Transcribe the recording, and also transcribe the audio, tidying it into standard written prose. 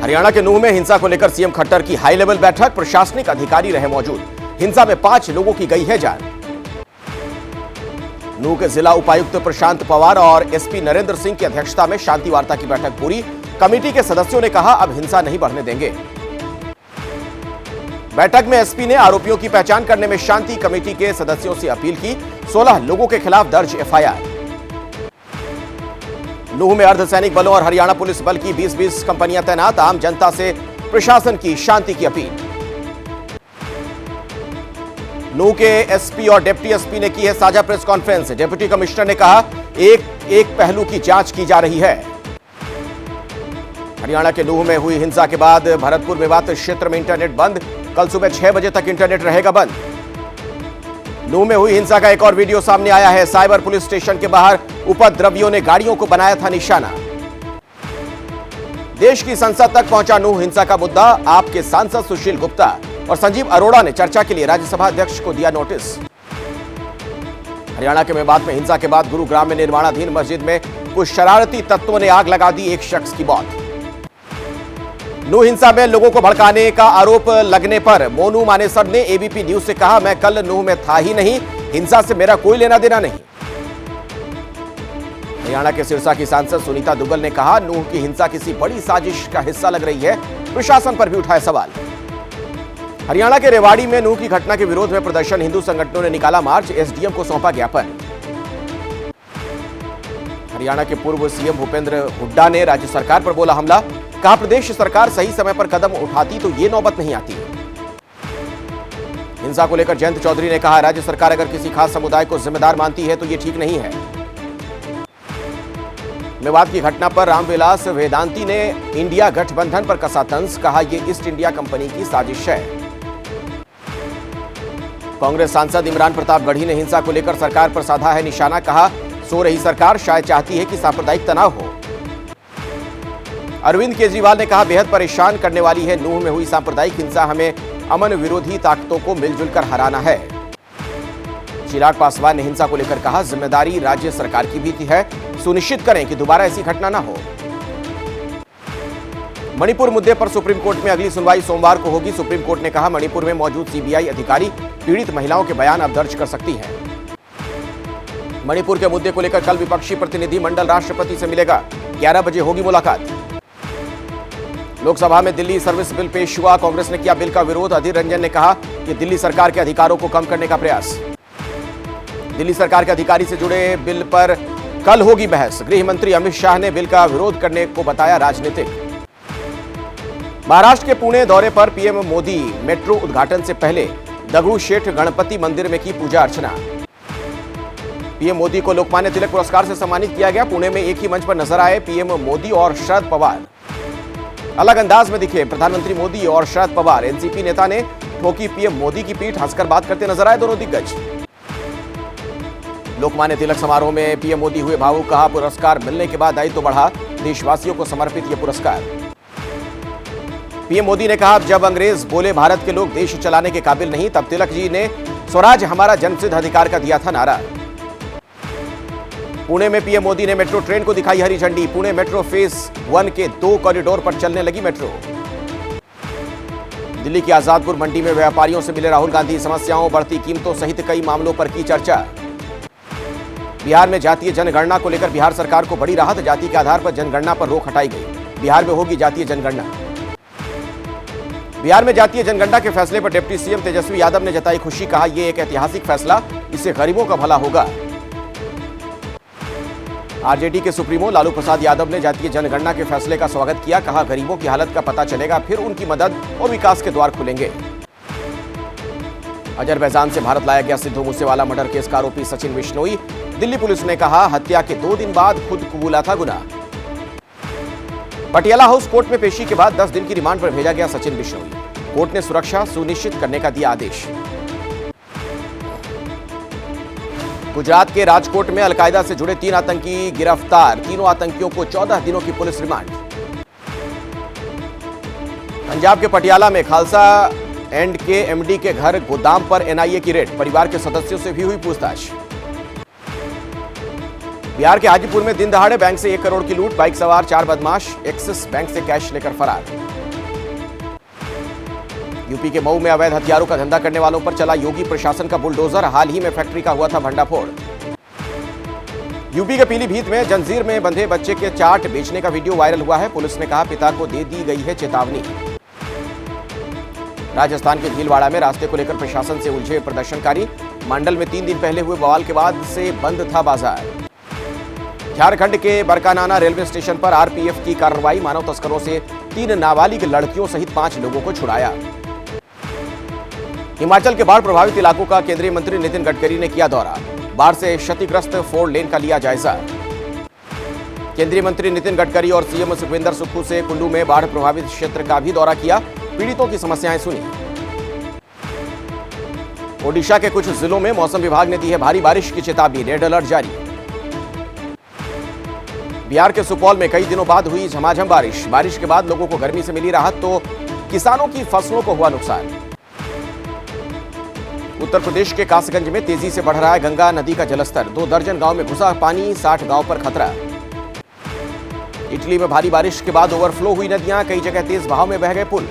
हरियाणा के नूंह में हिंसा को लेकर सीएम खट्टर की हाई लेवल बैठक, प्रशासनिक अधिकारी रहे मौजूद। हिंसा में 5 लोगों की गई है जान। नूंह के जिला उपायुक्त प्रशांत पवार और एसपी नरेंद्र सिंह की अध्यक्षता में शांति वार्ता की बैठक पूरी। कमेटी के सदस्यों ने कहा अब हिंसा नहीं बढ़ने देंगे। बैठक में एसपी ने आरोपियों की पहचान करने में शांति कमेटी के सदस्यों से अपील की। 16 लोगों के खिलाफ दर्ज एफआईआर। नूंह में अर्धसैनिक बलों और हरियाणा पुलिस बल की 20-20 कंपनियां तैनात। आम जनता से प्रशासन की शांति की अपील। नूंह के एसपी और डिप्टी एसपी ने की है साझा प्रेस कॉन्फ्रेंस। डिप्टी कमिश्नर ने कहा एक पहलू की जांच की जा रही है। हरियाणा के नूंह में हुई हिंसा के बाद भरतपुर मेवात क्षेत्र में इंटरनेट बंद। कल सुबह 6 बजे तक इंटरनेट रहेगा बंद। नूंह में हुई हिंसा का एक और वीडियो सामने आया है। साइबर पुलिस स्टेशन के बाहर उपद्रवियों ने गाड़ियों को बनाया था निशाना। देश की संसद तक पहुंचा नूंह हिंसा का मुद्दा। आपके सांसद सुशील गुप्ता और संजीव अरोड़ा ने चर्चा के लिए राज्यसभा अध्यक्ष को दिया नोटिस। हरियाणा के मेवात में हिंसा के बाद गुरुग्राम में निर्माणाधीन मस्जिद में कुछ शरारती तत्वों ने आग लगा दी। एक शख्स की मौत। नूंह हिंसा में लोगों को भड़काने का आरोप लगने पर मोनू मानेसर ने एबीपी न्यूज से कहा मैं कल नूंह में था ही नहीं, हिंसा से मेरा कोई लेना देना नहीं। हरियाणा के सिरसा की सांसद सुनीता दुग्गल ने कहा नूंह की हिंसा किसी बड़ी साजिश का हिस्सा लग रही है। प्रशासन पर भी उठाए सवाल। हरियाणा के रेवाड़ी में नूंह की घटना के विरोध में प्रदर्शन। हिंदू संगठनों ने निकाला मार्च। एसडीएम को सौंपा ज्ञापन। हरियाणा के पूर्व सीएम भूपेंद्र हुड्डा ने राज्य सरकार पर बोला हमला। कहा प्रदेश सरकार सही समय पर कदम उठाती तो ये नौबत नहीं आती। हिंसा को लेकर जयंत चौधरी ने कहा राज्य सरकार अगर किसी खास समुदाय को जिम्मेदार मानती है तो ये ठीक नहीं है। मेवात की घटना पर रामविलास वेदांती ने इंडिया गठबंधन पर कसा तंज। कहा यह ईस्ट इंडिया कंपनी की साजिश है। कांग्रेस सांसद इमरान प्रताप गढ़ी ने हिंसा को लेकर सरकार पर साधा है निशाना। कहा सो रही सरकार शायद चाहती है कि सांप्रदायिक तनाव हो। अरविंद केजरीवाल ने कहा बेहद परेशान करने वाली है नूंह में हुई सांप्रदायिक हिंसा। हमें अमन विरोधी ताकतों को मिलजुल कर हराना है। चिराग पासवान ने हिंसा को लेकर कहा जिम्मेदारी राज्य सरकार की भी है, सुनिश्चित करें कि दोबारा ऐसी घटना न हो। मणिपुर मुद्दे पर सुप्रीम कोर्ट में अगली सुनवाई सोमवार को होगी। सुप्रीम कोर्ट ने कहा मणिपुर में मौजूद सीबीआई अधिकारी पीड़ित महिलाओं के बयान अब दर्ज कर सकती है। मणिपुर के मुद्दे को लेकर कल विपक्षी प्रतिनिधि मंडल राष्ट्रपति से मिलेगा। 11 बजे होगी मुलाकात। लोकसभा में दिल्ली सर्विस बिल पेश हुआ। कांग्रेस ने किया बिल का विरोध। अधीर रंजन ने कहा कि दिल्ली सरकार के अधिकारों को कम करने का प्रयास। दिल्ली सरकार के अधिकारी से जुड़े बिल पर कल होगी बहस। गृह मंत्री अमित शाह ने बिल का विरोध करने को बताया राजनीतिक। महाराष्ट्र के पुणे दौरे पर पीएम मोदी मेट्रो उद्घाटन से पहले दगड़ू-शेठ गणपति मंदिर में की पूजा अर्चना। पीएम मोदी को लोकमान्य तिलक पुरस्कार से सम्मानित किया गया। पुणे में एक ही मंच पर नजर आए पीएम मोदी और शरद पवार। अलग अंदाज में दिखे प्रधानमंत्री मोदी और शरद पवार। एनसीपी नेता ने ठोकी पीएम मोदी की पीठ। हंसकर बात करते नजर आए दोनों दिग्गज। लोकमान्य तिलक समारोह में पीएम मोदी हुए भावुक। कहा पुरस्कार मिलने के बाद दायित्व बढ़ा, देशवासियों को समर्पित यह पुरस्कार। पीएम मोदी ने कहा जब अंग्रेज बोले भारत के लोग देश चलाने के काबिल नहीं, तब तिलक जी ने स्वराज हमारा जन्मसिद्ध अधिकार का दिया था नारा। पुणे में पीएम मोदी ने मेट्रो ट्रेन को दिखाई हरी झंडी। पुणे मेट्रो फेज 1 के 2 कॉरिडोर पर चलने लगी मेट्रो। दिल्ली की आजादपुर मंडी में व्यापारियों से मिले राहुल गांधी। समस्याओं, बढ़ती कीमतों सहित कई मामलों पर की चर्चा। बिहार में जातीय जनगणना को लेकर बिहार सरकार को बड़ी राहत। जाति के आधार पर जनगणना पर रोक हटाई गई। बिहार में होगी जातीय जनगणना। बिहार में जातीय जनगणना के फैसले पर डिप्टी सीएम तेजस्वी यादव ने जताई खुशी। कहा यह एक ऐतिहासिक फैसला, इससे गरीबों का भला होगा। आरजेडी के सुप्रीमो लालू प्रसाद यादव ने जातीय जनगणना के फैसले का स्वागत किया। कहा गरीबों की हालत का पता चलेगा, फिर उनकी मदद और विकास के द्वार खुलेंगे। अजरबैजान से भारत लाया गया सिद्धू मूसेवाला मर्डर केस का आरोपी सचिन बिश्नोई। दिल्ली पुलिस ने कहा हत्या के 2 दिन बाद खुद कबूला था गुनाह। पटियाला हाउस कोर्ट में पेशी के बाद 10 दिन की रिमांड पर भेजा गया सचिन बिश्नोई। कोर्ट ने सुरक्षा सुनिश्चित करने का दिया आदेश। गुजरात के राजकोट में अलकायदा से जुड़े 3 आतंकी गिरफ्तार। तीनों आतंकियों को 14 दिनों की पुलिस रिमांड। पंजाब के पटियाला में खालसा एंड के एमडी के घर गोदाम पर एनआईए की रेड। परिवार के सदस्यों से भी हुई पूछताछ। बिहार के हाजीपुर में दिन दहाड़े बैंक से 1 करोड़ की लूट। बाइक सवार 4 बदमाश एक्सिस बैंक से कैश लेकर फरार। यूपी के मऊ में अवैध हथियारों का धंधा करने वालों पर चला योगी प्रशासन का बुलडोजर। हाल ही में फैक्ट्री का हुआ था भंडाफोड़। यूपी के पीलीभीत में जंजीर में बंधे बच्चे के चाट बेचने का वीडियो वायरल हुआ है। पुलिस ने कहा पिता को दे दी गई है चेतावनी। राजस्थान के भीलवाड़ा में रास्ते को लेकर प्रशासन से उलझे प्रदर्शनकारी। मंडल में 3 दिन पहले हुए बवाल के बाद से बंद था बाजार। झारखंड के बरकानाना रेलवे स्टेशन पर आरपीएफ की कार्रवाई। मानव तस्करों से 3 नाबालिग लड़कियों सहित 5 लोगों को छुड़ाया। हिमाचल के बाढ़ प्रभावित इलाकों का केंद्रीय मंत्री नितिन गडकरी ने किया दौरा। बाढ़ से क्षतिग्रस्त 4 लेन का लिया जायजा। केंद्रीय मंत्री नितिन गडकरी और सीएम सुखविंदर सुक्खू से कुल्लू में बाढ़ प्रभावित क्षेत्र का भी दौरा किया। पीड़ितों की समस्याएं सुनी। ओडिशा के कुछ जिलों में मौसम विभाग ने दी है भारी बारिश की चेतावनी। रेड अलर्ट जारी। बिहार के सुपौल में कई दिनों बाद हुई झमाझम बारिश। बारिश के बाद लोगों को गर्मी से मिली राहत तो किसानों की फसलों को हुआ नुकसान। उत्तर प्रदेश के कासगंज में तेजी से बढ़ रहा है गंगा नदी का जलस्तर। 2 दर्जन गांव में घुसा पानी, 60 गांव पर खतरा। इटली में भारी बारिश के बाद ओवरफ्लो हुई नदियां। कई जगह तेज बहाव में बह गए पुल।